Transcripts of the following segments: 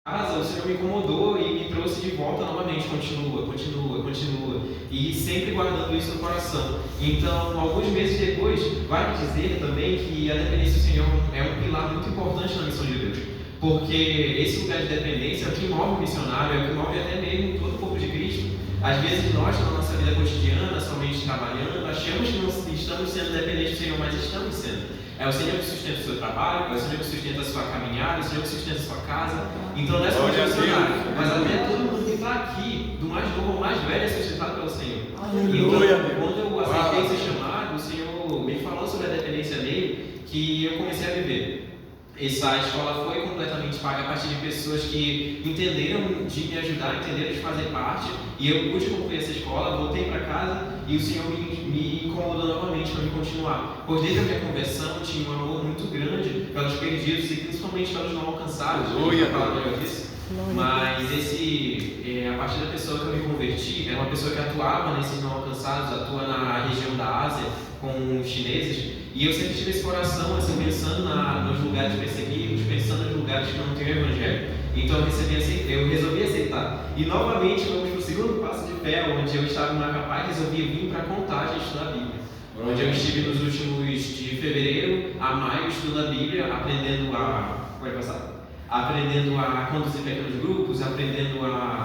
casa, o Senhor me incomodou e me trouxe de volta novamente. Continua. E sempre guardando isso no coração. Então, alguns meses depois, vale dizer também que a dependência do Senhor é um pilar muito importante na missão de Deus. Porque esse lugar de dependência é o que move o missionário, é o que move até mesmo todo o povo de Cristo. Às vezes nós, na nossa vida cotidiana, somente trabalhando, achamos que não estamos sendo dependentes do Senhor, mas estamos sendo. É o Senhor que sustenta o seu trabalho, é o Senhor que sustenta a sua caminhada, é o Senhor que sustenta a sua casa. Então não é só missionário, mas até todo mundo que está aqui, do mais novo ao mais velho, é sustentado pelo Senhor. Então, quando eu aceitei esse chamado, o Senhor me falou sobre a dependência dele, que eu comecei a viver. Essa escola foi completamente paga a partir de pessoas que entenderam de me ajudar, entenderam de fazer parte, e eu pude concluir essa escola, voltei para casa e o Senhor me incomodou novamente para me continuar. Por desde a minha conversão tinha um amor muito grande pelos perdidos e principalmente pelos não alcançados. Mas a partir da pessoa que eu me converti, era uma pessoa que atuava nesses não alcançados, atua na região da Ásia com os chineses. E eu sempre tive esse coração, assim, pensando nos lugares perseguidos, pensando nos lugares que não tem o Evangelho. Então eu resolvi aceitar. E novamente vamos para o segundo passo de fé, onde eu estava em Macapá e resolvi vir para Contagem estudar a Bíblia. Onde eu estive nos últimos de fevereiro a maio estudando a Bíblia, aprendendo a conduzir pequenos grupos, aprendendo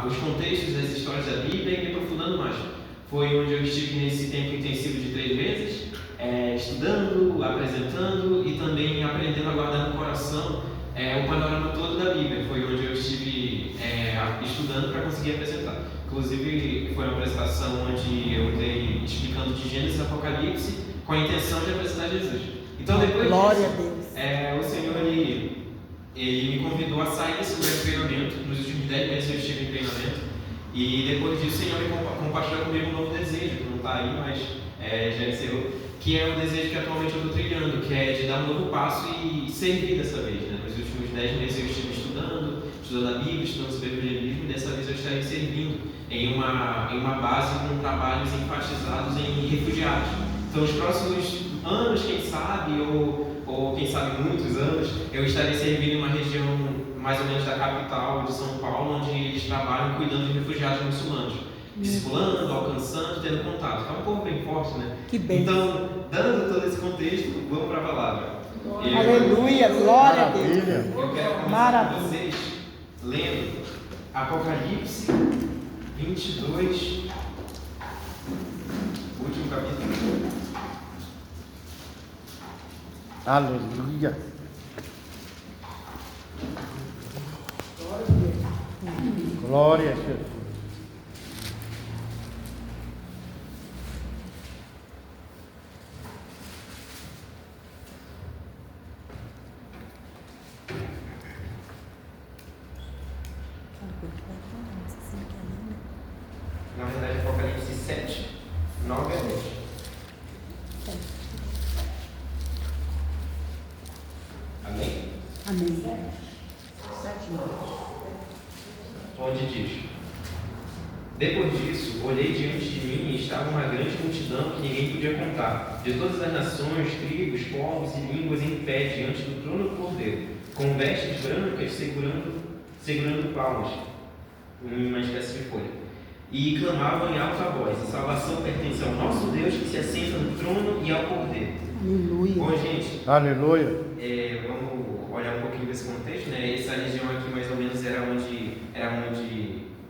os contextos das histórias da Bíblia e me aprofundando mais. Foi onde eu estive nesse tempo intensivo de 3 meses. Estudando, apresentando e também aprendendo a guardar no coração o panorama todo da Bíblia. Foi onde eu estive estudando para conseguir apresentar. Inclusive, foi uma apresentação onde eu dei explicando de Gênesis e Apocalipse com a intenção de apresentar Jesus. Então, depois disso, o Senhor ele me convidou a sair desse lugar de treinamento. Nos últimos 10 meses eu estive em treinamento. E depois disso, o Senhor me compartilhou comigo um novo desejo, que não está aí, mas já encerrou. Que é o desejo que atualmente eu estou trilhando, que é de dar um novo passo e servir dessa vez. Né? Nos últimos 10 meses eu estive estudando a Bíblia, estudando sobre evangelismo, e dessa vez eu estarei servindo em uma base com trabalhos enfatizados em refugiados. Então, os próximos anos, quem sabe, ou quem sabe muitos anos, eu estarei servindo em uma região mais ou menos da capital de São Paulo, onde eles trabalham cuidando de refugiados muçulmanos. Discipulando, alcançando, tendo contato. É um povo bem forte, né? Que bem. Então, dando todo esse contexto, vamos para a palavra. Aleluia, glória a Deus. Eu quero começar com vocês lendo Apocalipse 22, último capítulo. Aleluia. Glória a Jesus. Na verdade, Apocalipse 7, 9 a 10. Amém? Amém. Onde diz: depois disso, olhei diante de mim e estava uma grande multidão que ninguém podia contar, de todas as nações, tribos, povos e línguas em pé diante do trono do Cordeiro, com vestes brancas segurando palmas, uma espécie de folha, e clamavam em alta voz: a salvação pertence ao nosso Deus que se assenta no trono e ao Cordeiro. Aleluia. Bom, gente, Aleluia. vamos olhar um pouquinho desse contexto, né? Essa região aqui mais ou menos era onde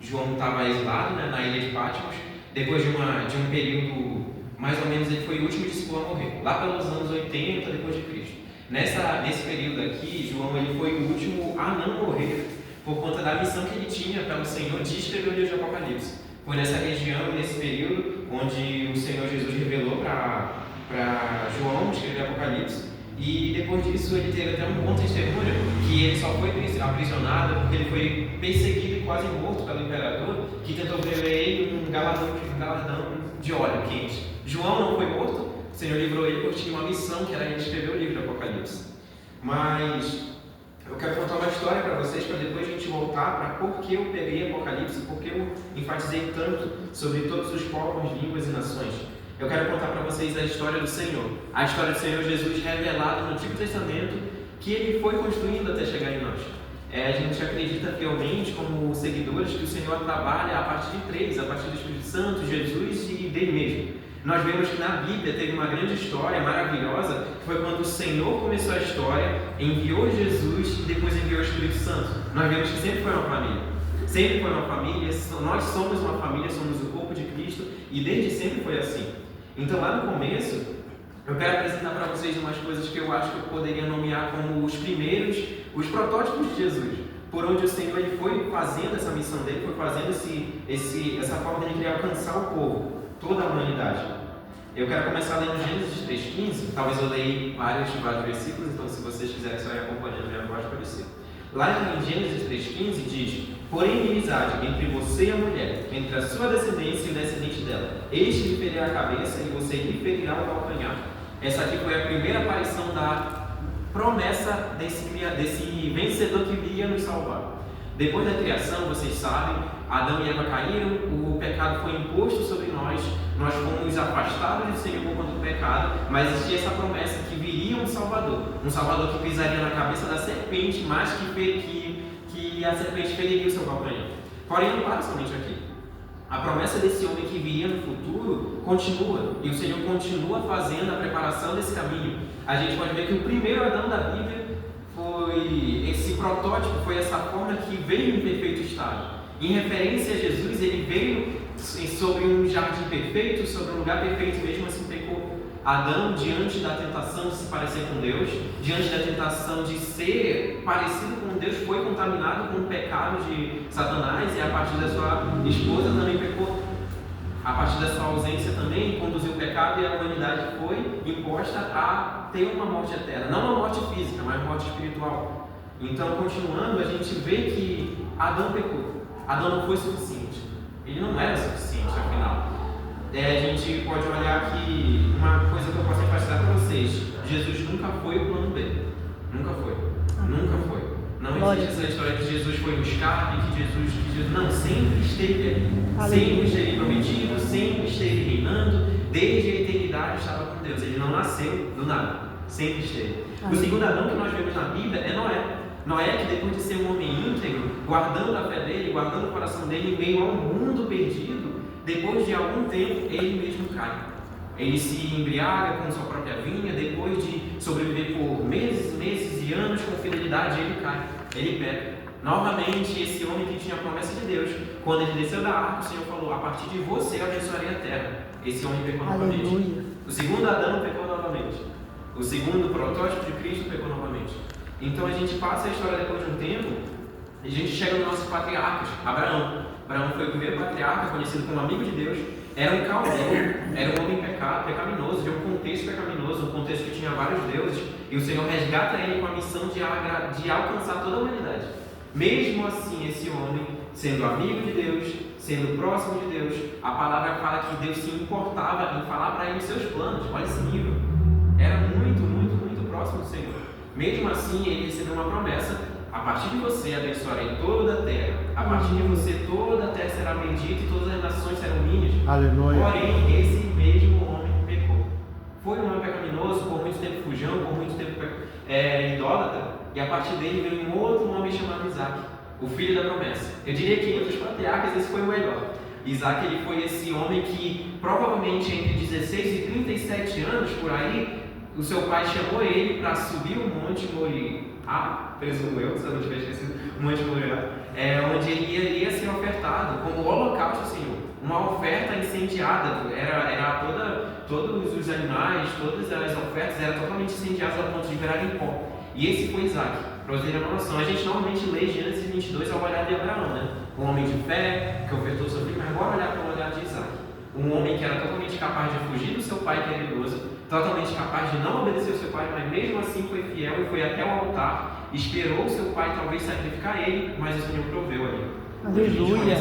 João estava exilado, né? Na ilha de Patmos. Depois de um período, mais ou menos, ele foi o último discípulo a morrer, lá pelos anos 80 depois de Cristo. Nesse período aqui, João ele foi o último a não morrer por conta da missão que ele tinha pelo Senhor de escrever o livro de Apocalipse. Foi nessa região, nesse período, onde o Senhor Jesus revelou para João escrever Apocalipse. E depois disso ele teve até um bom testemunho que ele só foi aprisionado porque ele foi perseguido e quase morto pelo imperador, que tentou ver ele um galardão de óleo quente. João não foi morto, o Senhor livrou ele porque tinha uma missão que era ele escrever o livro de Apocalipse. Mas eu quero contar uma história para vocês, para depois a gente voltar para por que eu peguei Apocalipse, por que eu enfatizei tanto sobre todos os povos, línguas e nações. Eu quero contar para vocês a história do Senhor. A história do Senhor Jesus revelada no Antigo Testamento, que ele foi construindo até chegar em nós. A gente acredita fielmente, como seguidores, que o Senhor trabalha a partir de três, a partir do Espírito Santo, Jesus e dele mesmo. Nós vemos que na Bíblia teve uma grande história maravilhosa, que foi quando o Senhor começou a história, enviou Jesus e depois enviou o Espírito Santo. Nós vemos que sempre foi uma família. Sempre foi uma família, nós somos uma família, somos o corpo de Cristo e desde sempre foi assim. Então lá no começo, eu quero apresentar para vocês umas coisas que eu acho que eu poderia nomear como os primeiros, os protótipos de Jesus, por onde o Senhor ele foi fazendo essa missão dele, foi fazendo essa forma de ele querer alcançar o povo, toda a humanidade. Eu quero começar lendo Gênesis 3,15, talvez eu leia vários versículos, então se vocês quiserem só ir acompanhando minha voz para você. Lá em Gênesis 3,15 diz: porém inimizade entre você e a mulher, entre a sua descendência e o descendente dela. Este lhe ferirá a cabeça e você lhe ferirá o calcanhar. Essa aqui foi a primeira aparição da promessa desse vencedor que viria nos salvar. Depois da criação, vocês sabem, Adão e Eva caíram, o pecado foi imposto sobre nós fomos afastados do Senhor por conta do pecado, mas existia essa promessa que viria um Salvador que pisaria na cabeça da serpente, mas que a serpente feriria o seu calcanhar. Porém, não para somente aqui. A promessa desse homem que viria no futuro continua, e o Senhor continua fazendo a preparação desse caminho. A gente pode ver que o primeiro Adão da Bíblia foi esse protótipo, foi essa forma que veio em perfeito estado. Em referência a Jesus, ele veio sobre um jardim perfeito, sobre um lugar perfeito, mesmo assim pecou. Adão, diante da tentação de se parecer com Deus, diante da tentação de ser parecido com Deus, foi contaminado com o pecado de Satanás, e a partir da sua esposa também pecou. A partir da sua ausência também conduziu o pecado, e a humanidade foi imposta a ter uma morte eterna. Não uma morte física, mas uma morte espiritual. Então, continuando, a gente vê que Adão pecou. Adão não foi suficiente. Ele não era suficiente, afinal. A gente pode olhar que uma coisa que eu posso enfatizar para vocês: Jesus nunca foi o plano B. Nunca foi. Nunca foi. Não existe essa história que Jesus foi buscar e que Jesus não, sempre esteve ali. Sempre esteve prometido, sempre esteve reinando, desde a eternidade estava com Deus. Ele não nasceu do nada, sempre esteve. O segundo Adão que nós vemos na Bíblia é Noé. Noé, que depois de ser um homem íntegro, guardando a fé dele, guardando o coração dele em meio a um mundo perdido, depois de algum tempo ele mesmo cai. Ele se embriaga com sua própria vinha, depois de sobreviver por meses e anos com fidelidade, ele cai, ele peca. Novamente, esse homem que tinha a promessa de Deus, quando ele desceu da arca, o Senhor falou: a partir de você eu abençoarei a terra. Esse homem pecou novamente. O segundo Adão pecou novamente. O segundo protótipo de Cristo pecou novamente. Então a gente passa a história depois de um tempo e a gente chega nos nossos patriarcas. Abraão foi o primeiro patriarca, conhecido como amigo de Deus. Era um caldeu, era um homem pecaminoso, de um contexto pecaminoso, um contexto que tinha vários deuses, e o Senhor resgata ele com a missão de alcançar toda a humanidade. Mesmo assim, esse homem, sendo amigo de Deus, sendo próximo de Deus, a palavra fala que Deus se importava em falar para ele os seus planos. Olha esse nível. Era muito, muito, muito próximo do Senhor. Mesmo assim, ele recebeu uma promessa: a partir de você abençoarei toda a terra, a partir de você toda a terra será bendita e todas as nações serão minhas. Aleluia. Porém, esse mesmo homem pecou. Foi um homem pecaminoso, por muito tempo fujão, por muito tempo idólatra, e a partir dele veio um outro homem chamado Isaac, o filho da promessa. Eu diria que entre os patriarcas esse foi o melhor. Isaac, ele foi esse homem que provavelmente entre 16 e 37 anos, por aí, o seu pai chamou ele para subir o Monte Moriá, presumo eu, se eu não tiver esquecido, o Monte Moriá, onde ele iria ser ofertado como holocausto ao Senhor, uma oferta incendiada. Todos os animais, todas as ofertas eram totalmente incendiadas ao ponto de virarem pó. E esse foi Isaac, para vocês terem uma noção. A gente normalmente lê Gênesis 22 ao olhar de Abraão, né? Um homem de fé, que ofertou seu filho, mas bora olhar para o olhar de Isaac. Um homem que era totalmente capaz de fugir do seu pai, que era idoso, totalmente capaz de não obedecer ao seu pai, mas mesmo assim foi fiel e foi até o altar, esperou o seu pai talvez sacrificar ele, mas o Senhor proveu ali. Aleluia.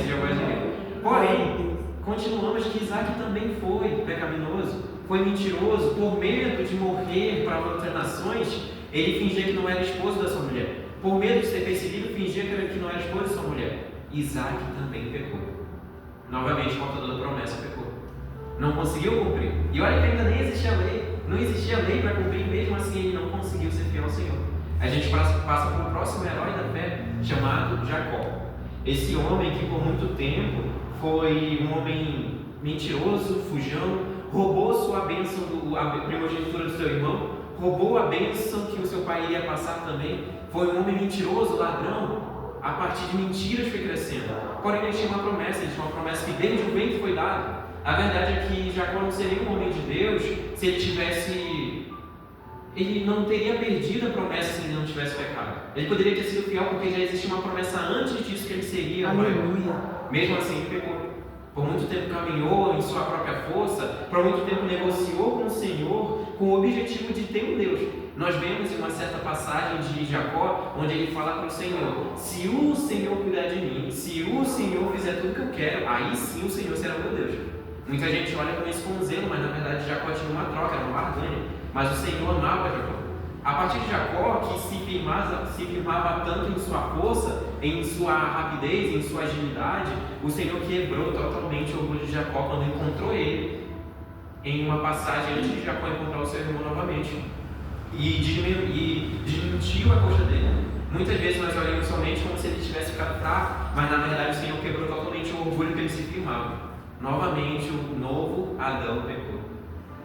Porém, continuamos que Isaac também foi pecaminoso, foi mentiroso, por medo de morrer para outras nações, ele fingia que não era esposo da sua mulher. Por medo de ser perseguido, fingia que não era esposo da sua mulher. Isaac também pecou. Novamente, portador da promessa, pecou. Não conseguiu cumprir. E olha que ainda nem existia lei. Não existia lei para cumprir, mesmo assim ele não conseguiu ser fiel ao Senhor. A gente passa para o próximo herói da fé, chamado Jacó. Esse homem que por muito tempo foi um homem mentiroso, fujão, roubou sua bênção, a primogenitura do seu irmão, roubou a bênção que o seu pai ia passar também, foi um homem mentiroso, ladrão, a partir de mentiras foi crescendo. Porém, ele tinha uma promessa que desde o ventre foi dada. A verdade é que Jacó não seria um homem de Deus se ele tivesse... Ele não teria perdido a promessa se ele não tivesse pecado. Ele poderia ter sido fiel porque já existia uma promessa antes disso que ele seria o maior. Mesmo assim, ele pecou. Por muito tempo caminhou em sua própria força, por muito tempo negociou com o Senhor com o objetivo de ter um Deus. Nós vemos em uma certa passagem de Jacó, onde ele fala para o Senhor: se o Senhor cuidar de mim, se o Senhor fizer tudo que eu quero, aí sim o Senhor será meu Deus. Muita gente olha com isso com zelo, mas na verdade Jacó tinha uma troca, era uma barganha. Mas o Senhor amava Jacó. A partir de Jacó, que se firmava tanto em sua força, em sua rapidez, em sua agilidade, o Senhor quebrou totalmente o orgulho de Jacó quando encontrou ele em uma passagem antes de Jacó encontrar o seu irmão novamente e desmentiu a coxa dele. Muitas vezes nós olhamos somente como se ele tivesse ficado fraco, mas na verdade o Senhor quebrou totalmente o orgulho que ele se firmava. Novamente o novo Adão pecou.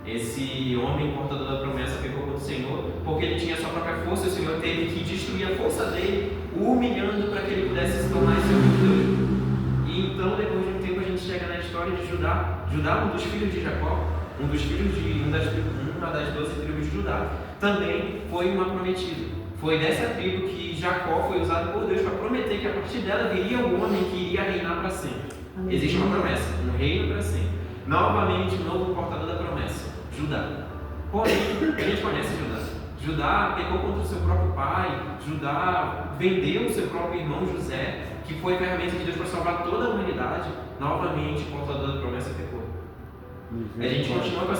Esse homem portador da promessa pecou contra o Senhor porque ele tinha a sua própria força e o Senhor teve que destruir a força dele, o humilhando para que ele pudesse se tornar seu Deus. E então, depois de um tempo, a gente chega na história de Judá. Judá, um dos filhos de Jacó, uma das 12 tribos de Judá, também foi uma prometida. Foi dessa tribo que Jacó foi usado por Deus para prometer que a partir dela viria um homem que iria reinar para sempre. Existe uma promessa, um reino para sempre. Novamente, o novo portador da promessa, Judá. Porém, a gente conhece Judá. Judá pecou contra o seu próprio pai. Judá vendeu o seu próprio irmão José, que foi a ferramenta de Deus para salvar toda a humanidade. Novamente, o portador da promessa pecou. A gente continua com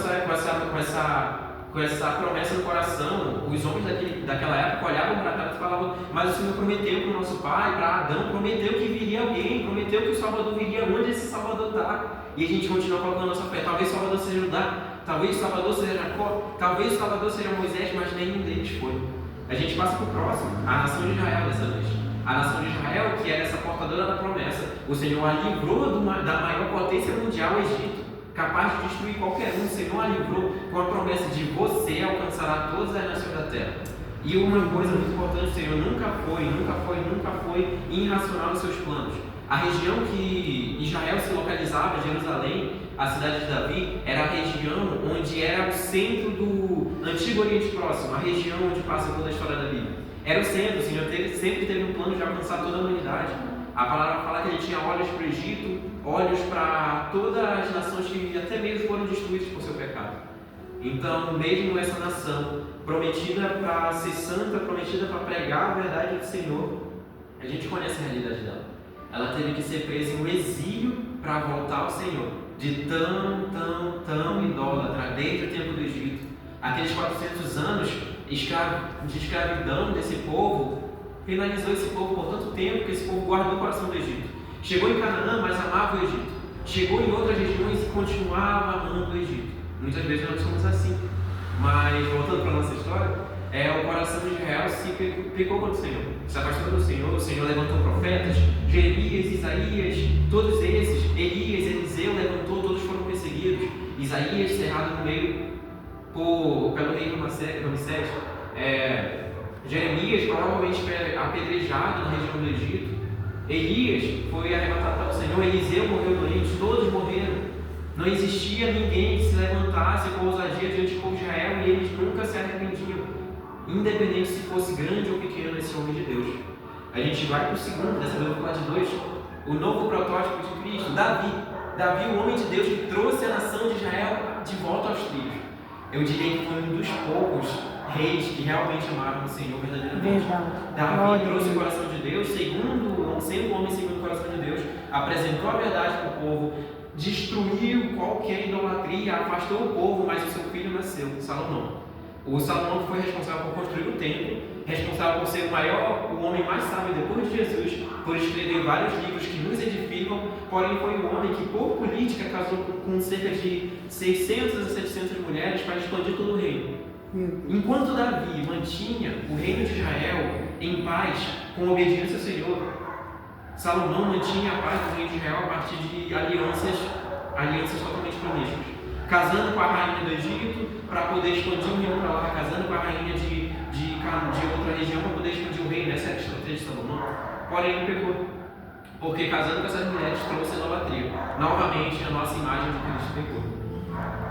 essa promessa no coração. Os homens daquela época olhavam para trás e falavam: mas o Senhor prometeu para o nosso pai, para Adão, prometeu que viria alguém, prometeu que o Salvador viria. Onde esse Salvador está? E a gente continua colocando a nossa fé. Talvez o Salvador seja Judá, talvez o Salvador seja Jacó, talvez o Salvador seja Moisés, mas nenhum deles foi. A gente passa para o próximo, a nação de Israel dessa vez. A nação de Israel, que era essa portadora da promessa, o Senhor a livrou da maior potência mundial, o Egito, capaz de destruir qualquer um. O Senhor a livrou com a promessa de você alcançará todas as nações da terra. E uma coisa muito importante: o Senhor nunca foi irracional nos seus planos. A região que Israel se localizava, Jerusalém, a cidade de Davi, era a região onde era o centro do Antigo Oriente Próximo, a região onde passa toda a história da Bíblia. Era o centro. O Senhor sempre teve um plano de alcançar toda a humanidade. A palavra fala que ele tinha olhos para o Egito, olhos para todas as nações que até mesmo foram destruídas por seu pecado. Então, mesmo essa nação, prometida para ser santa, prometida para pregar a verdade do Senhor, a gente conhece a realidade dela. Ela teve que ser presa em um exílio para voltar ao Senhor, de tão idólatra, desde o tempo do Egito. Aqueles 400 anos de escravidão desse povo, penalizou esse povo por tanto tempo que esse povo guardou o coração do Egito. Chegou em Canaã, mas amava o Egito. Chegou em outras regiões e continuava amando o Egito. Muitas vezes nós somos assim. Mas, voltando para a nossa história, o coração de Israel se pecou contra o Senhor. Se afastou do Senhor. O Senhor levantou profetas, Jeremias, Isaías, todos esses. Elias, Eliseu levantou, todos foram perseguidos. Isaías cerrado no meio pelo rei Ramsés. Jeremias provavelmente apedrejado na região do Egito. Elias foi arrebatado pelo Senhor. Eliseu morreu doente. Todos morreram. Não existia ninguém que se levantasse com ousadia diante do povo de Israel e eles nunca se arrependiam, independente se fosse grande ou pequeno esse homem de Deus. A gente vai para o segundo, dessa vez eu vou falar de dois, o novo protótipo de Cristo, Davi, o homem de Deus que trouxe a nação de Israel de volta aos trilhos. Eu diria que foi um dos poucos reis que realmente amaram o Senhor verdadeiramente. Davi trouxe o coração de Deus, sendo um homem segundo o coração de Deus, apresentou a verdade para o povo, destruiu qualquer idolatria, afastou o povo, mas o seu filho nasceu, Salomão. O Salomão foi responsável por construir o templo, responsável por ser o homem mais sábio depois de Jesus, por escrever vários livros que nos edificam, porém foi um homem que por política casou com cerca de 600 a 700 mulheres para expandir todo o reino. Enquanto Davi mantinha o reino de Israel em paz, com obediência ao Senhor, Salomão mantinha a paz do reino de Israel a partir de alianças totalmente promíscuas. Casando com a rainha do Egito para poder expandir o reino para lá, casando com a rainha de outra região para poder expandir o reino. Essa é a estratégia de Salomão. Porém, ele pecou, porque casando com essas mulheres trouxe idolatria. Novamente, a nossa imagem de Cristo pecou.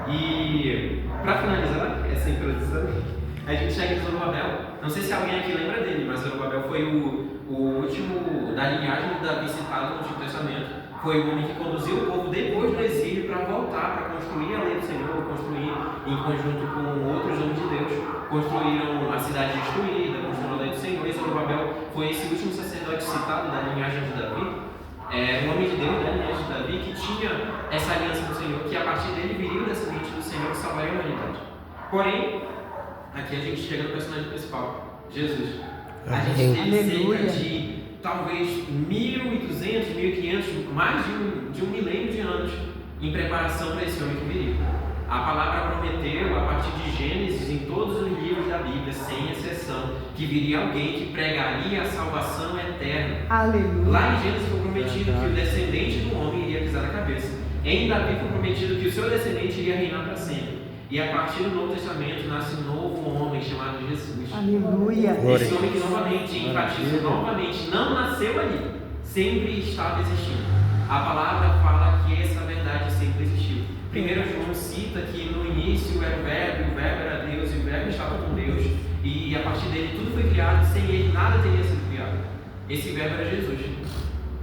E para finalizar essa introdução, a gente chega em Zorobabel. Não sei se alguém aqui lembra dele, mas Zorobabel foi o último da linhagem de Davi citado no Antigo Testamento. Foi o homem que conduziu o povo depois do exílio para voltar, para construir a lei do Senhor, construir em conjunto com outros homens de Deus, construíram a cidade destruída, construíram a lei do Senhor. E Zorobabel foi esse último sacerdote citado da linhagem de Davi, um homem de Deus da linhagem de Davi, que tinha essa aliança com o Senhor, que a partir dele viria o descendente do Senhor que salvaria a humanidade. Porém, aqui a gente chega no personagem principal, Jesus. A gente teve cerca de talvez 1.200, 1.500, mais de um milênio de anos em preparação para esse homem que viria. A palavra prometeu, a partir de Gênesis, em todos os livros da Bíblia, sem exceção, que viria alguém que pregaria a salvação eterna. Aleluia. Lá em Gênesis foi prometido que o descendente do homem iria pisar a cabeça. Em Davi foi prometido que o seu descendente iria reinar para sempre. E a partir do Novo Testamento nasce um novo homem chamado Jesus. Aleluia. Esse homem que novamente, enfatizo novamente, não nasceu ali, sempre estava existindo. A palavra fala que essa verdade sempre existiu. Primeiro João cita que no início era o verbo era Deus, e o verbo estava com Deus, e a partir dele tudo foi criado, sem ele nada teria sido criado. Esse verbo era Jesus.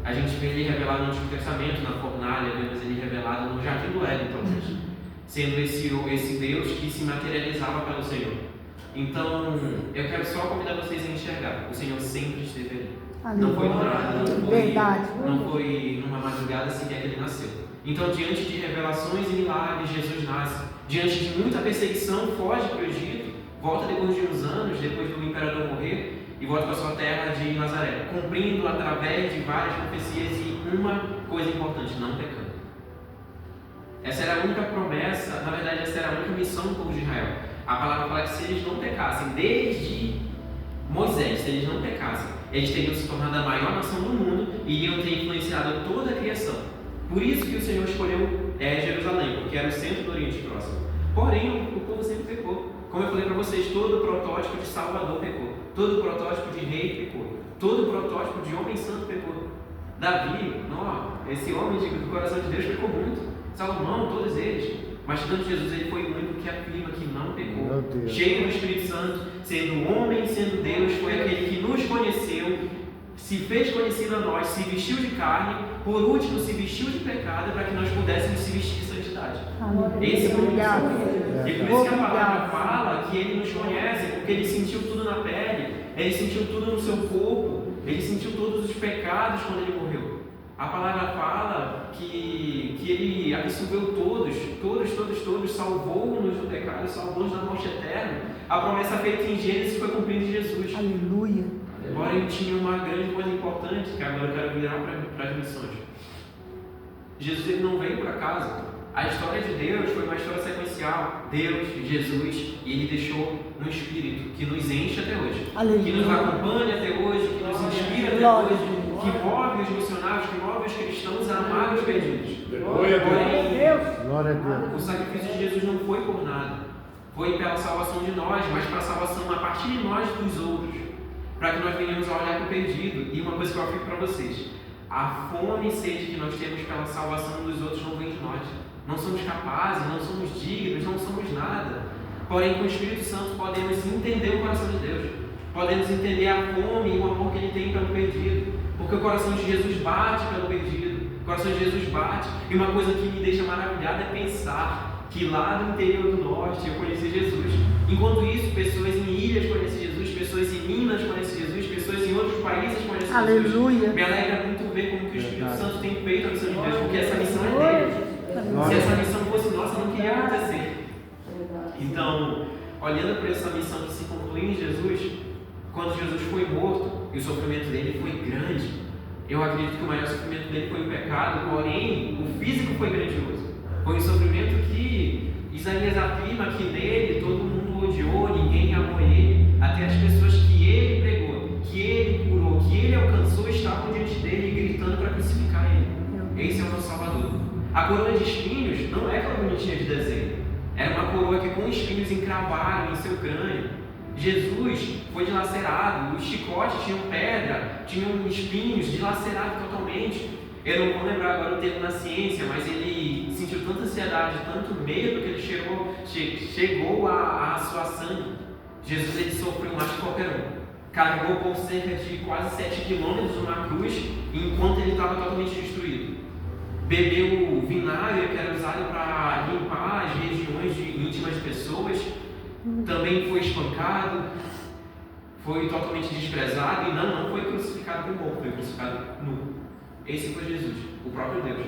A gente vê ele revelado no Antigo Testamento, na fornalha, vemos ele revelado no Jardim do Éden, talvez, sendo esse Deus que se materializava pelo Senhor. Então, eu quero só convidar vocês a enxergar, o Senhor sempre esteve ali. Aleluia. Não foi do nada, Verdade. não foi numa madrugada sequer que ele nasceu. Então, diante de revelações e milagres, Jesus nasce. Diante de muita perseguição, foge para o Egito, volta depois de uns anos, depois do imperador morrer, e volta para a sua terra de Nazaré, cumprindo através de várias profecias e uma coisa importante, não pecando. Essa era a única promessa, na verdade, essa era a única missão do povo de Israel. A palavra fala que se eles não pecassem, desde Moisés, se eles não pecassem, eles teriam se tornado a maior nação do mundo e iriam ter influenciado toda a criação. Por isso que o Senhor escolheu Jerusalém, porque era o centro do Oriente Próximo. Porém, o povo sempre pecou. Como eu falei para vocês, todo protótipo de Salvador pecou. Todo protótipo de rei pecou. Todo protótipo de homem santo pecou. Davi, esse homem do coração de Deus pecou muito. Salomão, todos eles. Mas tanto Jesus, ele foi o único que afirma que não pecou. Cheio do Espírito Santo, sendo homem, sendo Deus, foi aquele que nos conheceu, se fez conhecido a nós, se vestiu de carne, por último se vestiu de pecado para que nós pudéssemos se vestir de santidade. Esse é o único. E por isso que a palavra fala que ele nos conhece, porque ele sentiu tudo na pele, ele sentiu tudo no seu corpo, ele sentiu todos os pecados quando ele morreu. A palavra fala que ele absorveu todos, salvou-nos do pecado, salvou-nos da morte eterna. A promessa feita em Gênesis foi cumprida em Jesus. Aleluia. Porém, tinha uma grande coisa importante, que agora eu quero virar para as missões. Jesus, ele não veio por acaso. A história de Deus foi uma história sequencial. Deus, Jesus, e ele deixou um Espírito que nos enche até hoje. Aleluia. Que nos acompanha até hoje, que nos inspira até hoje, que move os missionários, que move os cristãos a amar os perdidos. Glória a Deus. Glória a Deus. O sacrifício de Jesus não foi por nada. Foi pela salvação de nós, mas para a salvação a partir de nós dos outros. Para que nós venhamos a olhar para o perdido. E uma coisa que eu afirmo para vocês: a fome e sede que nós temos pela salvação dos outros não vem de nós. Não somos capazes, não somos dignos, não somos nada. Porém, com o Espírito Santo podemos entender o coração de Deus. Podemos entender a fome e o amor que Ele tem pelo perdido. Porque o coração de Jesus bate pelo perdido. O coração de Jesus bate. E uma coisa que me deixa maravilhado é pensar que lá no interior do norte eu conheci Jesus. Enquanto isso, pessoas em ilhas conhecem Jesus, pessoas em Minas conhecem Jesus, pessoas em outros países conhecem Aleluia. Jesus. Me alegra muito ver como que o Espírito Santo tem feito a missão de Deus, porque essa missão é dele. Se essa missão fosse nossa, não queria acontecer. Então, olhando para essa missão que se conclui em Jesus, quando Jesus foi morto, e o sofrimento dele foi grande, eu acredito que o maior sofrimento dele foi o pecado, porém, o físico foi grandioso. Foi um sofrimento que Isaías afirma que nele todo mundo odiou, ninguém amou ele, até as pessoas que ele pregou, que ele curou, que ele alcançou, estavam diante dele gritando para crucificar ele. Esse é o nosso Salvador. A coroa de espinhos não é aquela bonitinha de desenho. Era uma coroa que com espinhos encravaram em seu crânio. Jesus foi dilacerado, os chicotes tinham pedra, tinham espinhos, dilacerado totalmente. Eu não vou lembrar agora o termo na ciência, mas ele sentiu tanta ansiedade, tanto medo, que ele chegou a suar sangue. Jesus ele sofreu mais que qualquer um. Carregou por cerca de quase 7 quilômetros uma cruz, enquanto ele estava totalmente destruído. Bebeu vinagre que era usado para limpar as regiões íntimas de pessoas. Também foi espancado, foi totalmente desprezado e não foi crucificado como morto, foi crucificado nu. Esse foi Jesus, o próprio Deus.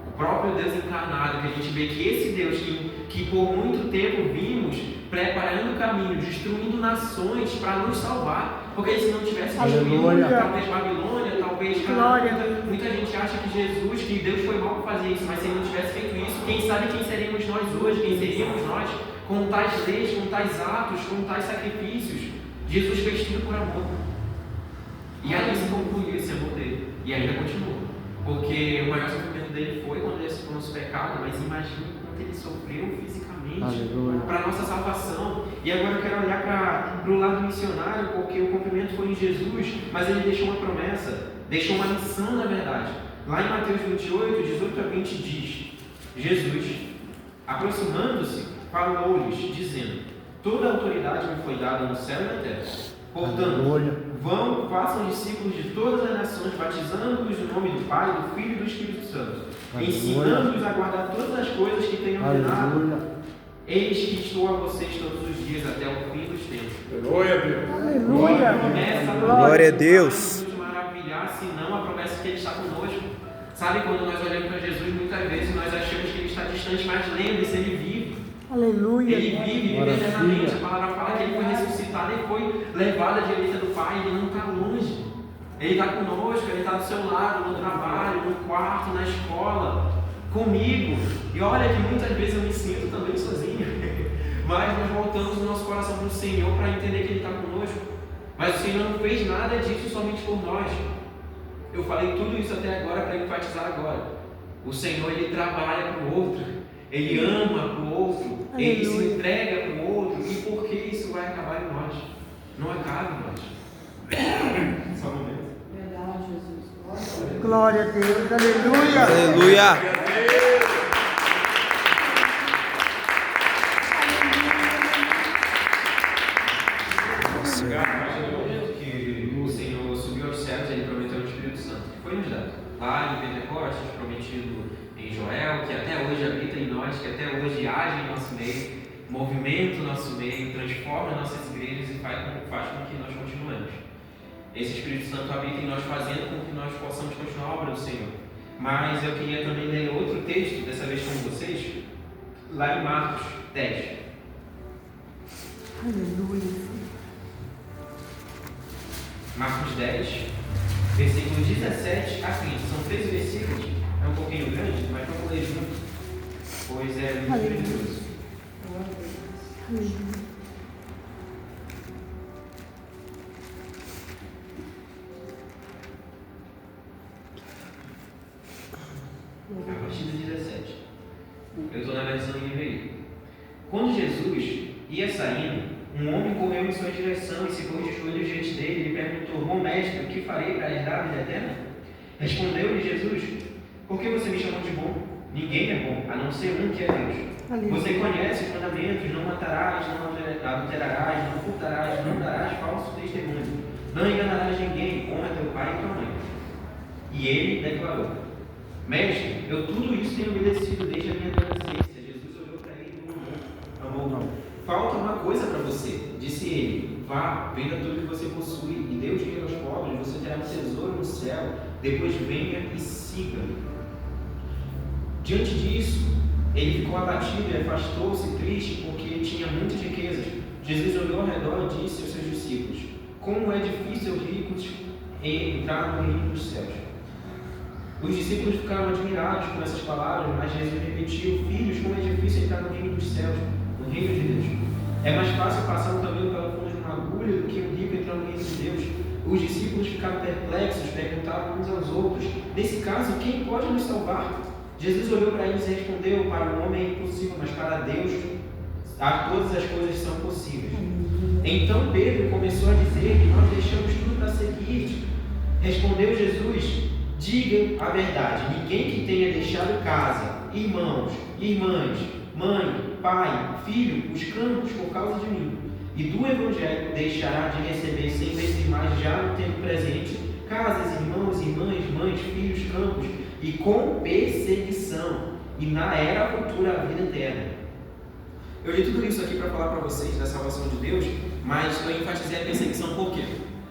O próprio Deus encarnado, que a gente vê que esse Deus que por muito tempo vimos preparando o caminho, destruindo nações para nos salvar, porque se não tivesse destruído, talvez Babilônia, talvez Canaã, muita gente acha que Jesus, que Deus foi mal para fazer isso, mas se ele não tivesse feito isso, quem sabe quem seríamos nós hoje, quem seríamos nós, com tais leis, com tais atos, com tais sacrifícios. Jesus fez tudo por amor. E ali se concluiu esse amor dele. E ainda continua. Porque o maior sofrimento dele foi quando ele sofreu nosso pecado, mas imagine quanto ele sofreu fisicamente para a nossa salvação. E agora eu quero olhar para o lado missionário, porque o cumprimento foi em Jesus, mas ele deixou uma promessa, deixou uma missão na verdade. Lá em Mateus 28, 18 a 20 diz: Jesus, aproximando-se, falou-lhes, dizendo: toda a autoridade me foi dada no céu e na terra. Portanto, vão, façam discípulos de todas as nações, batizando-os no nome do Pai, do Filho e do Espírito Santo, ensinando-os a guardar todas as coisas que tenham ordenado. Eis que estou a vocês todos os dias até o fim dos tempos. Glória a Deus. Aleluia. Glória a Deus. Não nos maravilhar, senão a promessa que Ele está conosco. Sabe, quando nós olhamos para Jesus, muitas vezes nós achamos que Ele está distante, mas lembre-se, Ele vive. Aleluia. Ele vive eternamente. A palavra fala que Ele foi ressuscitado e foi levado à direita do Pai. Ele não está longe. Ele está conosco, Ele está do seu lado, no trabalho, no quarto, na escola, comigo. E olha que muitas vezes eu me sinto também sozinho. Mas nós voltamos o nosso coração para o Senhor para entender que Ele está conosco. Mas o Senhor não fez nada disso somente por nós. Eu falei tudo isso até agora para enfatizar agora. O Senhor, Ele trabalha para o outro. Ele ama para o outro, Ele se entrega para o outro. E por que isso vai acabar em nós? Não acaba em nós. Só um momento. Verdade, Jesus. Glória a Deus. Aleluia. Aleluia. Que o Senhor subiu aos céus e Ele prometeu o Espírito Santo, que foi nos dado. Lá em Pentecostes, prometido em Joel, que até hoje habita em nós, que até hoje age em nosso meio, movimenta o nosso meio, transforma nossas igrejas e faz com que nós continuemos. Esse Espírito Santo habita em nós, fazendo com que nós possamos continuar a obra do Senhor. Mas eu queria também ler outro texto, dessa vez com vocês, lá em Marcos 10. Aleluia. Marcos 10, versículo 17 a 30. São 13 versículos. É um pouquinho grande, mas vamos ler junto, pois é muito grandioso. A partir do 17. Eu estou na versão NVI. Quando Jesus ia saindo, um homem correu em sua direção e se pôs de joelhos diante dele e lhe perguntou: bom mestre, o que farei para herdar a vida eterna? Respondeu-lhe Jesus: por que você me chamou de bom? Ninguém é bom, a não ser um que é Deus. Você conhece os mandamentos: não matarás, não adulterarás, não furtarás, não darás falso testemunho, não enganarás ninguém, honra teu pai e tua mãe. E ele declarou: mestre, eu tudo isso tenho obedecido desde a minha adolescência. Jesus olhou para ele e amou. Falta uma coisa para você, disse ele: vá, venda tudo que você possui e dê o dinheiro aos pobres, você terá um tesouro no céu. Depois venha e siga-me. Diante disso, ele ficou abatido e afastou-se triste porque tinha muitas riquezas. Jesus olhou ao redor e disse aos seus discípulos: como é difícil aos ricos entrar no reino dos céus. Os discípulos ficaram admirados com essas palavras, mas Jesus repetiu: filhos, como é difícil entrar no reino dos céus, no reino de Deus. É mais fácil passar um caminho pela fundo de uma agulha do que um rico entrar no reino de Deus. Os discípulos ficaram perplexos, perguntavam uns aos outros: nesse caso, quem pode nos salvar? Jesus olhou para eles e respondeu: para o homem é impossível, mas para Deus todas as coisas são possíveis. Então Pedro começou a dizer que nós deixamos tudo para seguir-te. Respondeu Jesus: diga a verdade, ninguém que tenha deixado casa, irmãos, irmãs, mãe, pai, filho, os campos por causa de mim, e do Evangelho deixará de receber 100 vezes mais já no tempo presente, casas, irmãos, irmãs, mães, filhos, campos, e com perseguição, e na era futura a vida eterna. Eu li tudo isso aqui para falar para vocês da salvação de Deus, mas eu enfatizei a perseguição por quê?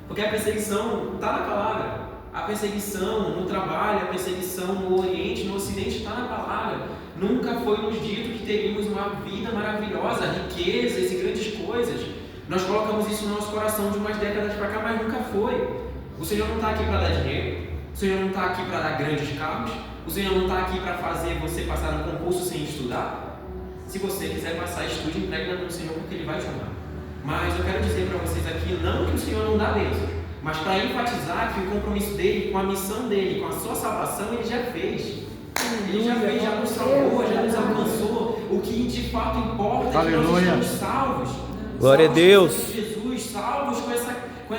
Porque a perseguição está na palavra. A perseguição no trabalho, a perseguição no Oriente, no Ocidente está na palavra. Nunca foi nos dito que teríamos uma vida maravilhosa, riquezas e grandes coisas. Nós colocamos isso no nosso coração de umas décadas para cá, mas nunca foi. O Senhor não está aqui para dar dinheiro, o Senhor não está aqui para dar grandes carros, o Senhor não está aqui para fazer você passar no concurso sem estudar. Se você quiser passar, estude e entregue na mão do Senhor, porque Ele vai te honrar. Mas eu quero dizer para vocês aqui, não que o Senhor não dá bênçãos, mas para enfatizar que o compromisso dele, com a missão dele, com a sua salvação, Ele já fez. Ele já fez, já nos salvou, já nos alcançou. O que de fato importa é que nós estamos salvos. Glória a Deus. Salvos por Jesus, salvos com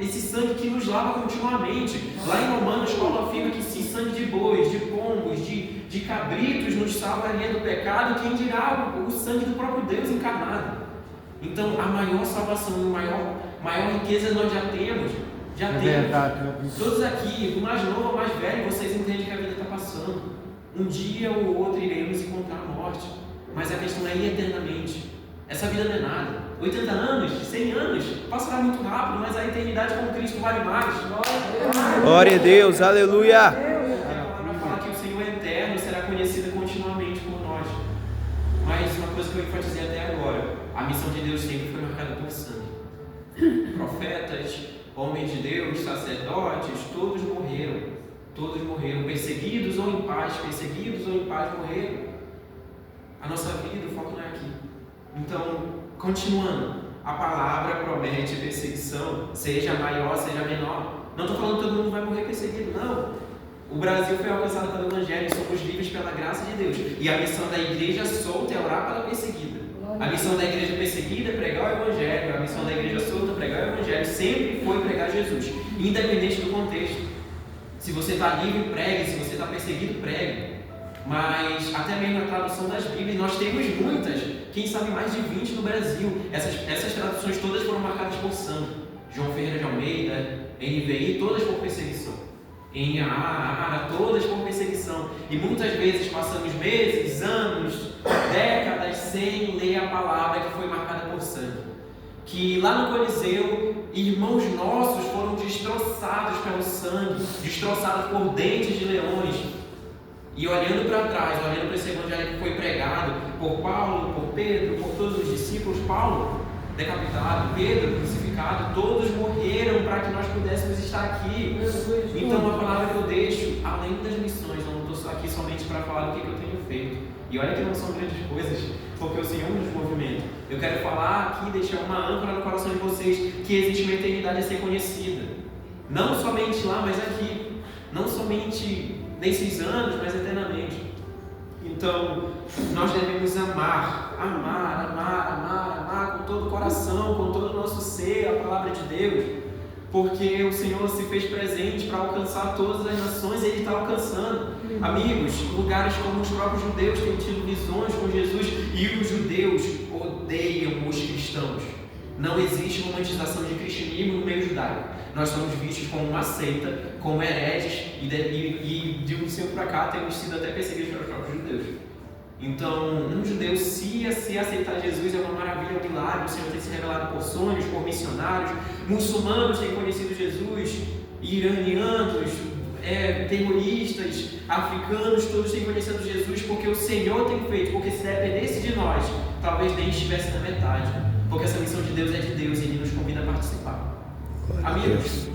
esse sangue que nos lava continuamente. Lá em Romanos, Paulo afirma que se sangue de bois, de pombos, de cabritos nos salvaria do pecado, quem dirá o sangue do próprio Deus encarnado. Então, a maior salvação, a maior riqueza nós já temos. Já temos. Verdade. Todos aqui, do mais novo ao mais velho, vocês entendem que a vida está passando. Um dia ou outro iremos encontrar a morte. Mas a questão é ir eternamente. Essa vida não é nada. 80 anos, 100 anos, passará muito rápido, mas a eternidade com Cristo vale mais. Glória a Deus, aleluia. A palavra fala que o Senhor é eterno, será conhecido continuamente por nós. Mas uma coisa que eu enfatizei até agora, a missão de Deus sempre foi marcada por sangue. Profetas, homens de Deus, sacerdotes, todos morreram, perseguidos ou em paz, morreram. A nossa vida, o foco não é aqui. Então, continuando, a palavra promete perseguição, seja maior, seja menor. Não estou falando que todo mundo vai morrer perseguido, não. O Brasil foi alcançado pelo Evangelho, somos livres pela graça de Deus. E a missão da igreja solta é orar pela perseguida. A missão da igreja perseguida é pregar o Evangelho. A missão da igreja solta é pregar o Evangelho. Sempre foi pregar Jesus, independente do contexto. Se você está livre, pregue. Se você está perseguido, pregue. Mas até mesmo a tradução das Bíblias, nós temos muitas, quem sabe mais de 20 no Brasil. Essas traduções todas foram marcadas por sangue. João Ferreira de Almeida, NVI, todas por perseguição. NAA, todas por perseguição. E muitas vezes passamos meses, anos, décadas sem ler a palavra que foi marcada por sangue. Que lá no Coliseu, irmãos nossos foram destroçados pelo sangue, destroçados por dentes de leões. E olhando para trás, olhando para esse evangelho que foi pregado por Paulo, por Pedro, por todos os discípulos, Paulo decapitado, Pedro crucificado, todos morreram para que nós pudéssemos estar aqui. Então a palavra que eu deixo, além das missões, eu não estou aqui somente para falar do que eu tenho feito. E olha que não são grandes coisas, porque o Senhor nos movimenta. Eu quero falar aqui, deixar uma âncora no coração de vocês, que existe uma eternidade a ser conhecida. Não somente lá, mas aqui. Não somente nesses anos, mas eternamente. Então, nós devemos amar com todo o coração, com todo o nosso ser, a palavra de Deus, porque o Senhor se fez presente para alcançar todas as nações e Ele está alcançando. Amigos, lugares como os próprios judeus têm tido visões com Jesus e os judeus odeiam os cristãos. Não existe romantização de cristianismo no meio judaico. Nós somos vistos como uma seita, como hereges e de um tempo para cá temos sido até perseguidos pelos próprios judeus. Então, um judeu, se aceitar Jesus, é uma maravilha, é um milagre. O Senhor tem se revelado por sonhos, por missionários. Muçulmanos têm conhecido Jesus, iranianos, terroristas, africanos, todos têm conhecido Jesus, porque o Senhor tem feito. Porque se dependesse de nós, talvez nem estivesse na metade. Porque essa missão de Deus é de Deus e Ele nos convida a participar. Amigos,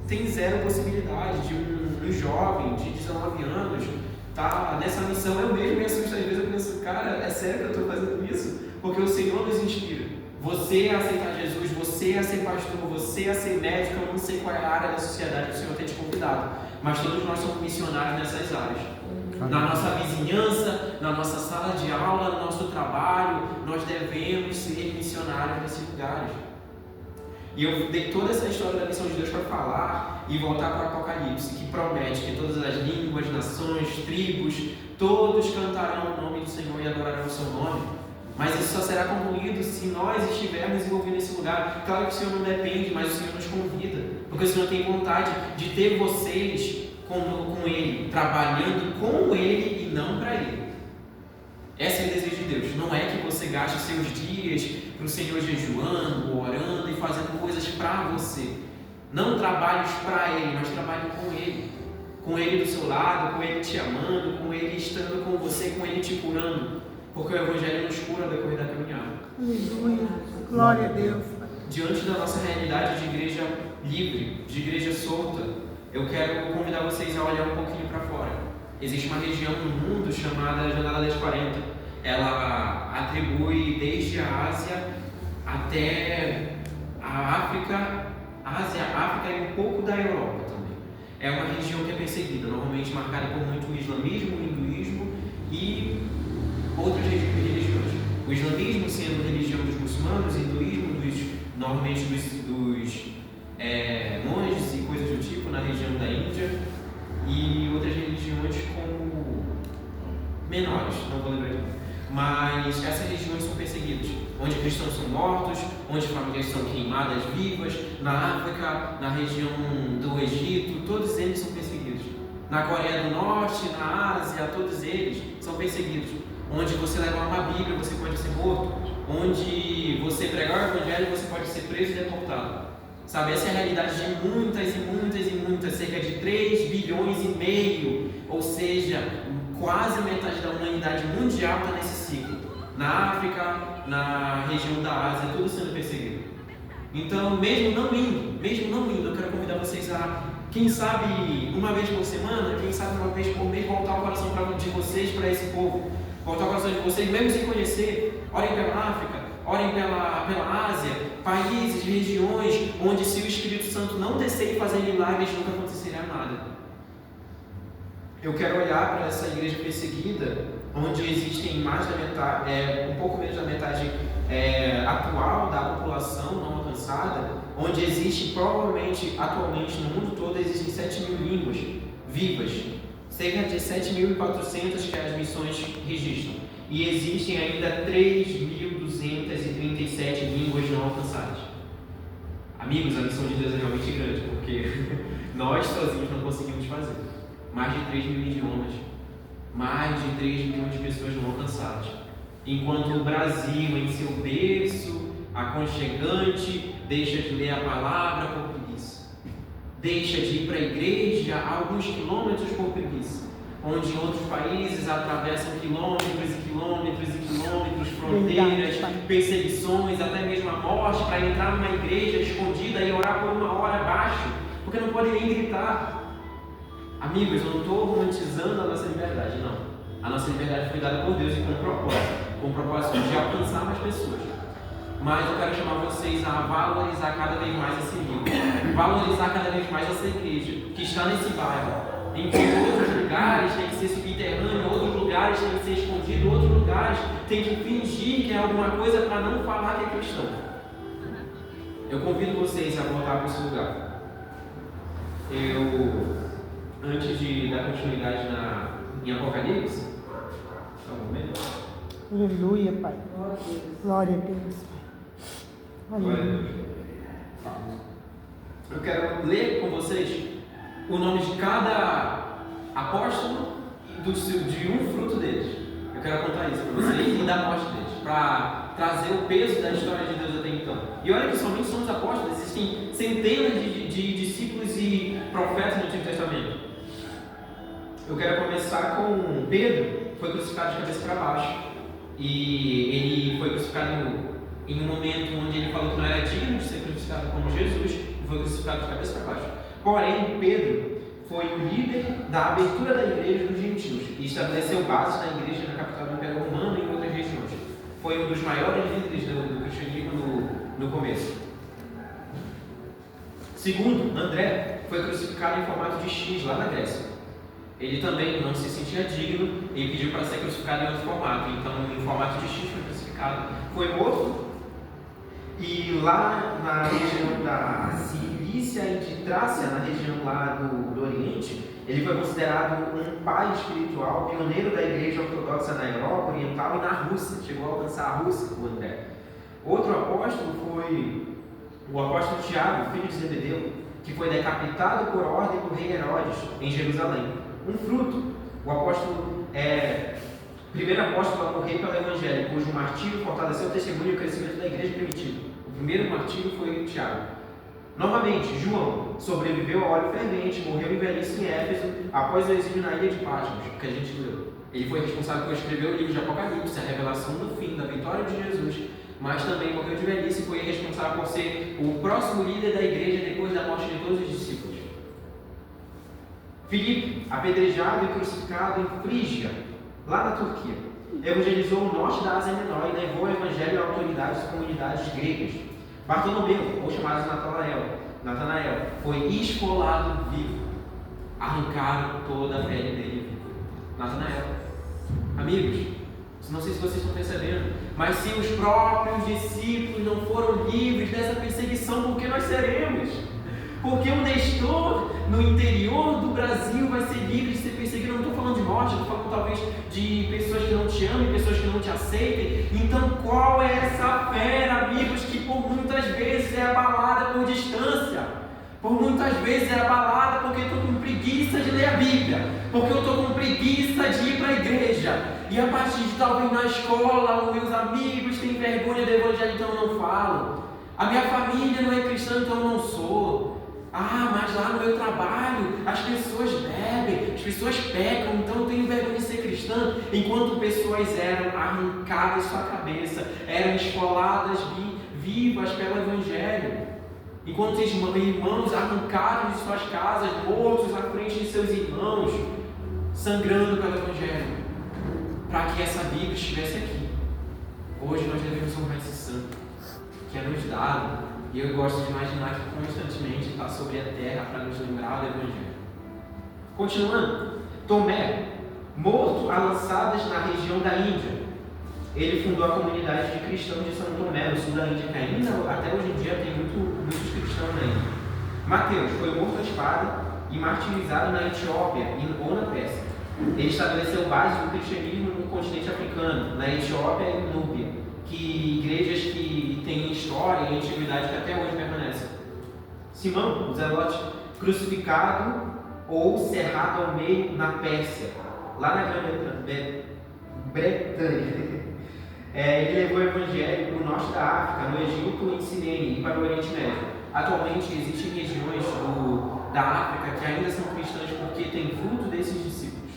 tem zero possibilidade de um um jovem de 19 anos tá nessa missão, eu mesmo me assusto às vezes, eu penso, cara, é sério que eu estou fazendo isso? Porque o Senhor nos inspira. Você a aceitar Jesus, você a ser pastor, você a ser médico, eu não sei qual é a área da sociedade que o Senhor tem te convidado, mas todos nós somos missionários nessas áreas. Na nossa vizinhança, na nossa sala de aula, no nosso trabalho, nós devemos ser missionários nesses lugares. E eu dei toda essa história da missão de Deus para falar e voltar para o Apocalipse, que promete que todas as línguas, nações, tribos, todos cantarão o nome do Senhor e adorarão o seu nome. Mas isso só será concluído se nós estivermos envolvidos nesse lugar. Claro que o Senhor não depende, mas o Senhor nos convida, porque o Senhor tem vontade de ter vocês com Ele, trabalhando com Ele e não para Ele. Esse é o desejo de Deus. Não é que você gaste seus dias para o Senhor jejuando, orando e fazendo coisas para você. Não trabalhos para Ele, mas trabalhe com Ele. Com Ele do seu lado, com Ele te amando, com Ele estando com você, com Ele te curando. Porque o Evangelho nos cura ao decorrer da caminhada. Aleluia. Glória a Deus. Diante da nossa realidade de igreja livre, de igreja solta, eu quero convidar vocês a olhar um pouquinho para fora. Existe uma região no mundo chamada Janela das 40. Ela atribui desde a Ásia até a África, África e um pouco da Europa também. É uma região que é perseguida, normalmente marcada por muito islamismo, hinduísmo e outras religiões. O islamismo sendo a religião dos muçulmanos, o hinduísmo normalmente dos monges e coisas do tipo na região da Índia, e outras religiões como menores, não vou lembrar aqui. Mas essas regiões são perseguidas, onde cristãos são mortos, onde famílias são queimadas vivas. Na África, na região do Egito, todos eles são perseguidos. Na Coreia do Norte, na Ásia, todos eles são perseguidos. Onde você levar uma Bíblia, você pode ser morto. Onde você pregar o Evangelho, você pode ser preso e deportado. Sabe, essa é a realidade de muitas, cerca de 3 bilhões e meio, ou seja, quase metade da humanidade mundial está nesse ciclo. Na África, na região da Ásia, tudo sendo perseguido. Então, mesmo não indo, eu quero convidar vocês a, quem sabe uma vez por semana, quem sabe uma vez por mês, voltar o coração de vocês para esse povo. Voltar o coração de vocês, mesmo sem conhecer, orem pela África, orem pela Ásia, países, regiões, onde se o Espírito Santo não descer e fazer milagres, nunca aconteceria nada. Eu quero olhar para essa igreja perseguida, onde existem mais da metade, um pouco menos da metade atual da população não alcançada, onde existe provavelmente, atualmente no mundo todo, existem 7.000 línguas vivas, cerca de 7.400 que as missões registram, e existem ainda 3.237 línguas não alcançadas. Amigos, a missão de Deus é realmente grande, porque nós sozinhos não conseguimos fazer. Mais de 3 mil idiomas, mais de 3 milhões de pessoas não alcançadas. Enquanto o Brasil, em seu berço aconchegante, deixa de ler a palavra por preguiça, deixa de ir para a igreja a alguns quilômetros por preguiça, onde em outros países atravessam quilômetros e quilômetros e quilômetros, fronteiras, perseguições, até mesmo a morte, para entrar numa igreja escondida e orar por 1 hora abaixo, porque não pode nem gritar. Amigos, eu não estou romantizando a nossa liberdade, não. A nossa liberdade foi dada por Deus e com o propósito de alcançar mais pessoas. Mas eu quero chamar vocês a valorizar cada vez mais esse livro, valorizar cada vez mais essa igreja que está nesse bairro, em que outros lugares tem que ser subterrâneo, outros lugares tem que ser escondido, outros lugares tem que fingir que é alguma coisa para não falar que é cristão. Eu convido vocês a voltar para esse lugar. Antes de dar continuidade em Apocalipse, só um momento. Aleluia, Pai. Glória a Deus, Pai. Aleluia. Eu quero ler com vocês o nome de cada apóstolo e de um fruto deles. Eu quero contar isso para vocês e da morte deles, para trazer o peso da história de Deus até então. E olha que somente somos apóstolos, existem centenas de discípulos e profetas no Antigo Testamento. Eu quero começar com Pedro, foi crucificado de cabeça para baixo. E ele foi crucificado em um momento onde ele falou que não era digno de ser crucificado como Jesus, e foi crucificado de cabeça para baixo. Porém, Pedro foi o líder da abertura da igreja dos gentios e estabeleceu bases na igreja na capital do Império Romano e em outras regiões. Foi um dos maiores líderes do cristianismo no começo. Segundo, André foi crucificado em formato de X lá na Grécia. Ele também não se sentia digno e pediu para ser crucificado em outro formato. Então, em formato de X foi crucificado, foi morto. E lá na região da Cilícia e de Trácia, na região lá do Oriente, ele foi considerado um pai espiritual, pioneiro da igreja ortodoxa na Europa Oriental e na Rússia. Chegou a alcançar a Rússia, o André. Outro apóstolo foi o apóstolo Tiago, filho de Zebedeu, que foi decapitado por ordem do rei Herodes em Jerusalém. Um fruto, o apóstolo primeiro apóstolo a morrer pelo evangelho, cujo martírio fortaleceu o testemunho e o crescimento da igreja primitiva. O primeiro martírio foi Tiago. Novamente, João sobreviveu ao óleo fervente, morreu em velhice em Éfeso após o exílio na ilha de Patmos, que a gente leu. Ele foi responsável por escrever o livro de Apocalipse, a revelação do fim, da vitória de Jesus, mas também morreu de velhice e foi responsável por ser o próximo líder da igreja depois da morte de todos os discípulos. Filipe, apedrejado e crucificado em Frígia, lá na Turquia, evangelizou o norte da Ásia Menor e levou o evangelho a autoridades e comunidades gregas. Bartolomeu, ou chamado Natanael, foi esfolado vivo. Arrancaram toda a pele dele vivo. Natanael. Amigos, não sei se vocês estão percebendo, mas se os próprios discípulos não foram livres dessa perseguição, por que nós seremos? Porque o Nestor, no interior do Brasil, vai ser livre de ser perseguido. Eu não estou falando de morte, estou falando talvez de pessoas que não te amem, pessoas que não te aceitem. Então qual é essa fera, amigos, que por muitas vezes é abalada por distância? Por muitas vezes é abalada porque eu estou com preguiça de ler a Bíblia, porque eu estou com preguiça de ir para a igreja. E a partir de talvez na escola, os meus amigos têm vergonha do evangelho, então eu não falo. A minha família não é cristã, então eu não sou. Mas lá no meu trabalho as pessoas bebem, as pessoas pecam, então eu tenho vergonha de ser cristã. Enquanto pessoas eram arrancadas sua cabeça, eram esfoladas vivas pelo evangelho. Enquanto irmãos arrancados de suas casas, mortos à frente de seus irmãos, sangrando pelo evangelho, para que essa Bíblia estivesse aqui. Hoje nós devemos honrar esse santo, que é nos dado. E eu gosto de imaginar que constantemente está sobre a terra para nos lembrar do Evangelho. Continuando, Tomé, morto a lançadas na região da Índia. Ele fundou a comunidade de cristãos de São Tomé, no sul da Índia, que ainda até hoje em dia tem muitos cristãos na Índia. Mateus foi morto à espada e martirizado na Etiópia ou na Pérsia. Ele estabeleceu bases do cristianismo no continente africano, na Etiópia e no Núbia, que igrejas que têm história e antiguidade que até hoje permanecem. Simão, o Zelote, crucificado ou cerrado ao meio na Pérsia, lá na Grã-Bretanha. Ele levou o evangelho para o norte da África, no Egito, em Cirene e para o Oriente Médio. Atualmente existem regiões da África que ainda são cristãs porque têm fruto desses discípulos.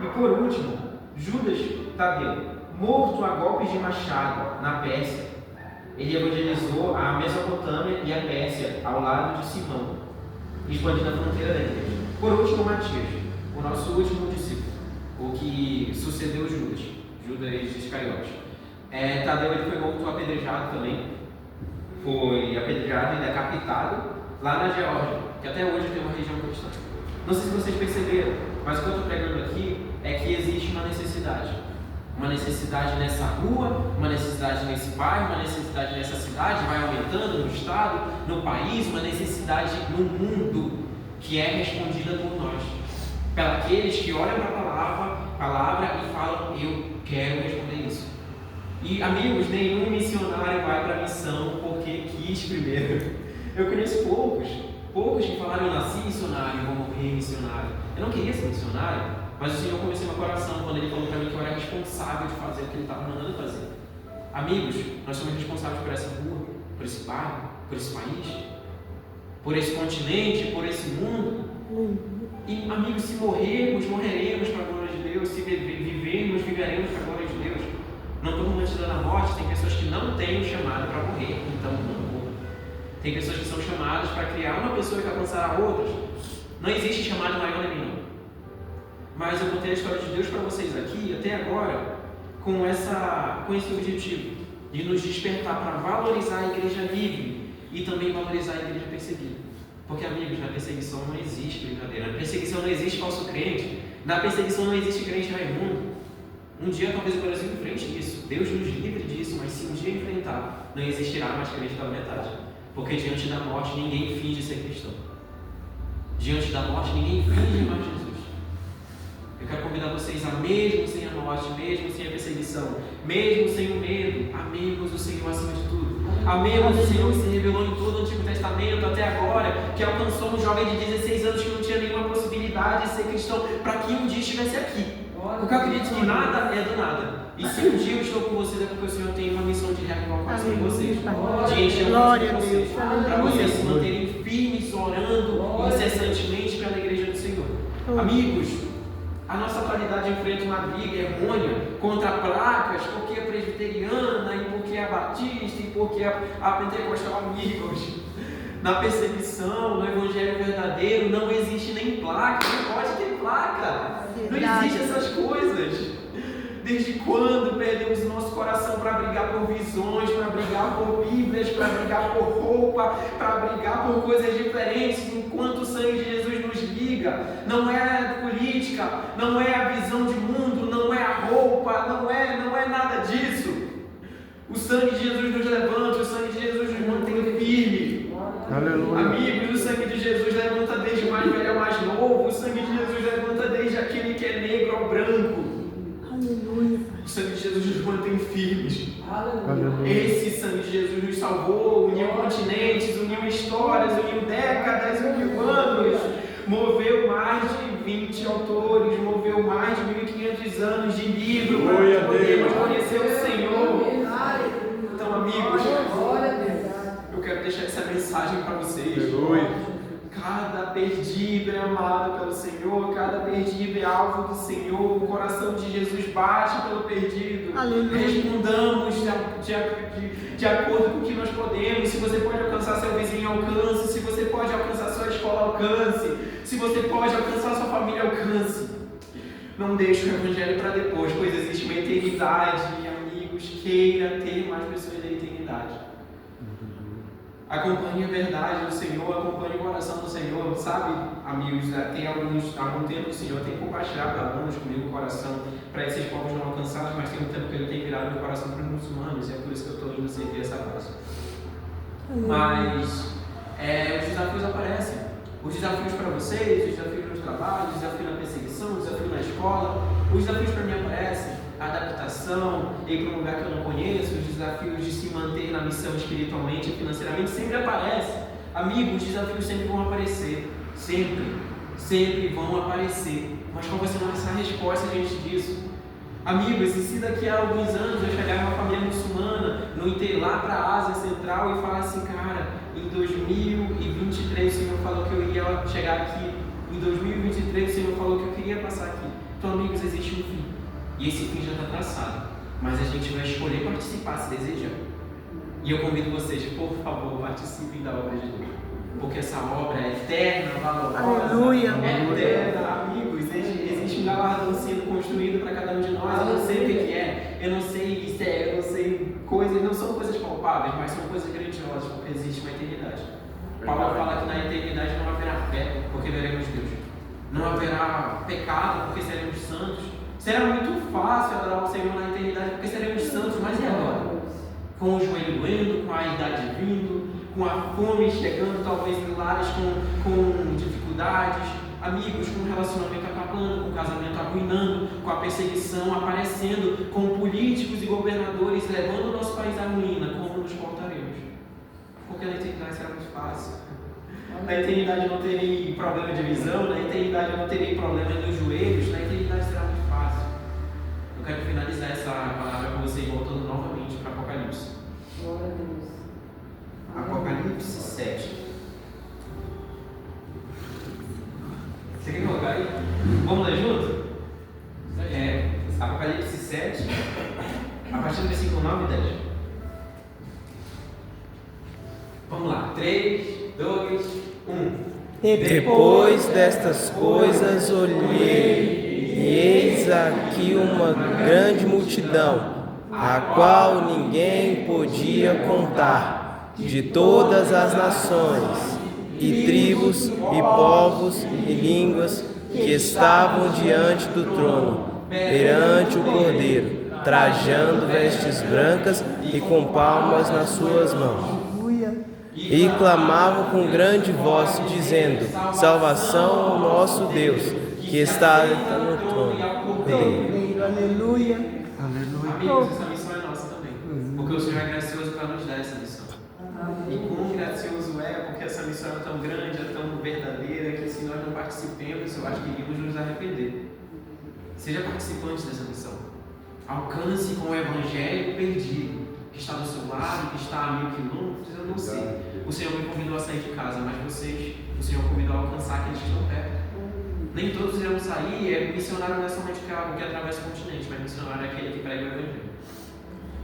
E por último, Judas Tadeu, morto a golpes de machado na Pérsia. Ele evangelizou a Mesopotâmia e a Pérsia ao lado de Simão, expandindo a fronteira da igreja. Por último, Matias, o nosso último discípulo, o que sucedeu Judas Iscariotes. Tadeu ele foi morto apedrejado também, foi apedrejado e decapitado lá na Geórgia, que até hoje tem uma região cristã. Não sei se vocês perceberam, mas o que eu estou pregando aqui é que existe uma necessidade. Uma necessidade nessa rua, uma necessidade nesse bairro, uma necessidade nessa cidade, vai aumentando no estado, no país, uma necessidade no mundo que é respondida por nós. Para aqueles que olham para a palavra e falam, eu quero responder isso. E amigos, nenhum missionário vai para a missão porque quis primeiro. Eu conheço poucos que falaram, eu nasci missionário, vou morrer missionário. Eu não queria ser missionário, mas o Senhor conheceu meu coração quando Ele falou para mim que eu era responsável de fazer o que Ele estava mandando fazer. Amigos, nós somos responsáveis por essa rua, por esse bairro, por esse país, por esse continente, por esse mundo. E amigos, se morrermos, morreremos para a glória de Deus. Se vivermos, viveremos para a glória de Deus. Não estou romantizando a morte. Tem pessoas que não têm o chamado para morrer, então não morram. Tem pessoas que são chamadas para criar uma pessoa que alcançará outras. Não existe chamado maior nem menor. Mas eu contei a história de Deus para vocês aqui, até agora, com esse objetivo de nos despertar para valorizar a igreja livre e também valorizar a igreja perseguida. Porque, amigos, na perseguição não existe brincadeira. Na perseguição não existe falso crente. Na perseguição não existe crente raimundo. Um dia talvez o Brasil enfrente isso. Deus nos livre disso, mas se um dia enfrentar, não existirá mais crente pela metade. Porque diante da morte ninguém finge ser cristão. Diante da morte ninguém finge mais Jesus. Eu quero convidar vocês a, mesmo sem a morte, mesmo sem a perseguição, mesmo sem o medo, amemos o Senhor acima de tudo. Amemos o Senhor que se revelou em todo o Antigo Testamento até agora, que alcançou um jovem de 16 anos que não tinha nenhuma possibilidade de ser cristão, para que um dia estivesse aqui. Porque eu acredito que nada é do nada. E se um dia eu estou com vocês é porque o Senhor tem uma missão de reavivar o coração de vocês, de encher o coração de vocês, para vocês se manterem firmes, orando incessantemente pela igreja do Senhor. Amigos, a nossa atualidade enfrenta uma briga errônea contra placas, porque é presbiteriana, e porque é batista, e porque é a pentecostal. Amigos, na perseguição, no evangelho verdadeiro, não existe nem placa, não pode ter placa, não existem essas coisas. Desde quando perdemos o nosso coração para brigar por visões, para brigar por bíblias, para brigar por roupa, para brigar por coisas diferentes, enquanto o sangue de Jesus nos liga? Não é a política, não é a visão de mundo, não é a roupa, não é nada disso. O sangue de Jesus nos levanta, o sangue de Jesus nos mantém firme. Aleluia. Amigos, o sangue de Jesus levanta desde o mais velho ao mais novo, o sangue de Jesus levanta desde aquele que é negro ao branco. Aleluia. O sangue de Jesus nos mantém firmes. Aleluia. Esse sangue de Jesus nos salvou, uniu continentes, uniu histórias, uniu décadas, uniu anos, moveu mais de 20 autores, moveu mais de 1.500 anos de livro para que podemos conhecer o Senhor. Então, amigos, eu quero deixar essa mensagem para vocês. Aleluia. Cada perdido é amado pelo Senhor, cada perdido é alvo do Senhor, o coração de Jesus bate pelo perdido. Aleluia. Respondamos de acordo com o que nós podemos. Se você pode alcançar seu vizinho, alcance. Se você pode alcançar sua escola, alcance. Se você pode alcançar sua família, alcance. Não deixe o evangelho para depois, pois existe uma eternidade, amigos. Queira ter mais pessoas da eternidade. Acompanhe a verdade do Senhor, acompanhe o coração do Senhor, sabe, amigos, tem algum tempo que o Senhor tem compartilhado planos comigo o coração para esses povos não alcançados, mas tem um tempo que Ele tem virado meu coração para os muçulmanos, e é por isso que eu estou indo servir essa causa. Mas os desafios aparecem, os desafios para vocês, os desafios no trabalho, os desafios na perseguição, os desafios na escola, os desafios para mim aparecem. A adaptação, ir para um lugar que eu não conheço, os desafios de se manter na missão espiritualmente e financeiramente sempre aparecem. Amigos, os desafios sempre vão aparecer, sempre vão aparecer. Mas qual vai ser a nossa resposta diante disso? Amigos, e se daqui a alguns anos eu chegar em uma família muçulmana, lá para a Ásia Central e falar assim, cara, em 2023 o Senhor falou que eu ia chegar aqui, em 2023 o Senhor falou que eu queria passar aqui. Então, amigos, existe um fim. E esse fim já está traçado, mas a gente vai escolher participar se desejar. E eu convido vocês, por favor, participem da obra de Deus, porque essa obra é eterna, valorosa, Aleluia. é eterna, amigos. Existe um galardão sendo construído para cada um de nós. Eu não sei o que é, eu não sei coisas, não são coisas palpáveis, mas são coisas grandiosas, porque existe uma eternidade. Paulo fala que na eternidade não haverá fé, porque veremos Deus. Não haverá pecado, porque seremos santos. Será muito fácil adorar o Senhor na eternidade, porque seremos santos, mas e agora? Com o joelho doendo, com a idade vindo, com a fome chegando, talvez em lares com dificuldades, amigos, com o relacionamento acabando, com o casamento arruinando, com a perseguição aparecendo, com políticos e governadores levando o nosso país à ruína, como nos portaremos? Porque na eternidade será muito fácil. Na eternidade eu não terei problema de visão, na eternidade eu não terei problema nos joelhos, na eternidade será muito fácil. Eu quero finalizar essa palavra com você voltando novamente para Apocalipse. Glória a Deus. Apocalipse 7. Você quer colocar aí? Vamos ler junto? Apocalipse 7, a partir do versículo 9 e 10. Vamos lá, 3, 2, 1. Depois destas coisas olhei, e eis aqui uma grande multidão, a qual ninguém podia contar, de todas as nações, e tribos, e povos, e línguas, que estavam diante do trono, perante o Cordeiro, trajando vestes brancas e com palmas nas suas mãos. E clamavam com grande voz, dizendo: Salvação ao nosso Deus, que está no trono. Aleluia. Amigos, essa missão é nossa também. Porque o Senhor é gracioso para nos dar essa missão. E quão gracioso é, porque essa missão é tão grande, é tão verdadeira, que se nós não participemos, eu acho que iríamos nos arrepender. Seja participante dessa missão. Alcance com o Evangelho perdido, que está do seu lado, que está a 1000 quilômetros, eu não sei. O Senhor me convidou a sair de casa, mas vocês, o Senhor convidou a alcançar aqueles que estão perto. Nem todos irão sair, missionário não é somente algo que atravessa o continente, mas missionário é aquele que prega o Evangelho.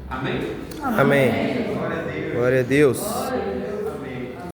Amém? Amém. Glória a Deus. Glória a Deus.